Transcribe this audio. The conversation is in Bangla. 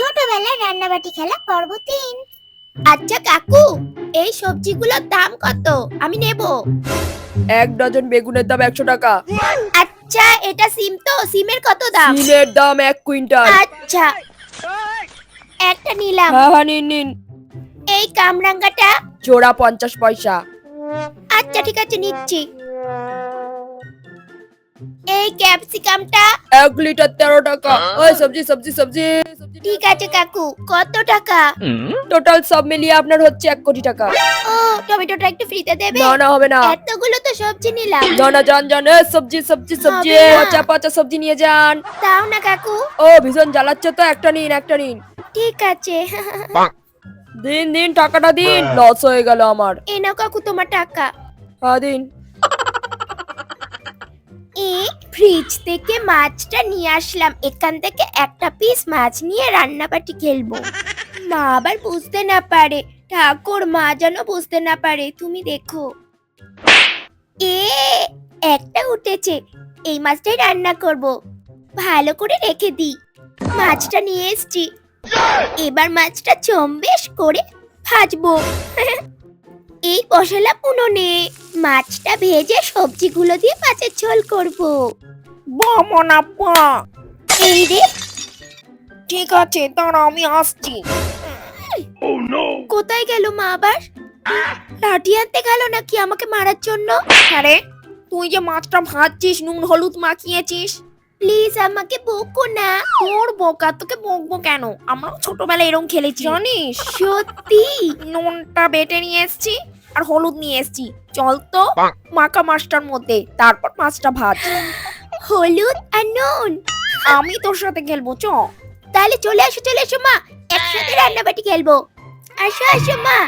ছোটবেলায় রান্নাবাটি খেলা পর্ব ৩। আচ্ছা কাকু, এই সবজিগুলোর দাম কত? আমি নেব। 1 ডজন বেগুনের দাম 100 টাকা। আচ্ছা, এটা সিম তো? সিমের কত দাম? সিমের দাম 1 কুইন্টাল। আচ্ছা, একটা নিলাম। হ্যাঁ নিন নিন। এই কামরাঙ্গাটা? জোড়া 50 পয়সা। আচ্ছা ঠিক আছে, নিচ্ছি। এই ক্যাপসিকামটা? 1 লিটার 13 টাকা। ওই সবজি সবজি সবজি। ঠিক আছে কাকু, কত টাকা? টোটাল সব মিলিয়ে আপনার হচ্ছে 1 কোটি টাকা। ও, টমেটোটা একটু ফ্রিতে দেবে? না না হবে না। এতগুলো তো সবজি নিলাম। না না যান যান, সবজি সবজি সবজি, হবে না। পচা পচা সবজি নিয়ে যান। দাও না কাকু। ও ভীষণ জ্বালাচ্ছে তো, একটা নিন একটা নিন। ঠিক আছে। দিন দিন টাকাটা দিন, লস হয়ে গেল আমার। এ নাও কাকু তোমার টাকা। হ্যাঁ দিন। এই ফ্রিজ থেকে মাছটা নিয়ে আসলাম, এখান থেকে একটা পিস মাছ নিয়ে রান্নাবাটি খেলবো। মা আবার বুঝতে না পারে, ঠাকুর মা যেন বুঝতে না পারে, তুমি দেখো। এ একটা উঠেছে, এই মাছটাই রান্না করব। ভালো করে রেখে দিই। মাছটা নিয়ে এসেছি, এবার মাছটা চম্বেশ করে ভাজবো। এই মশলা উনুনে, মাছটা ভেজে সবজিগুলো দিয়ে মাছের ঝোল করব। বামনাপ্পা। এই রে, ঠিক আছে দাঁড়া আমি আসছি। কোথায় গেল মা আবার? লাঠি আনতে গেল নাকি আমাকে মারার জন্য? আরে তুই যে মাছটা ভাজছিস, নুন হলুদ মাখিয়েছিস। প্লিজ আমাকে বকো না। তোর বোকা, তোকে বকবো কেন? আমরা ছোটবেলায় এরকম খেলেছি জানিস। সত্যি? নুনটা বেটে নিয়ে এসেছি আর হলুদ নিয়ে এসেছি। চল তো মাখা মাছটার মধ্যে, তারপর মাছটা ভাজ। হলুদ আর নুন? আমি তোর সাথে খেলবো চ। তাহলে চলে এসো মা, একসাথে রান্নাবাটি খেলবো। আসো আসো মা।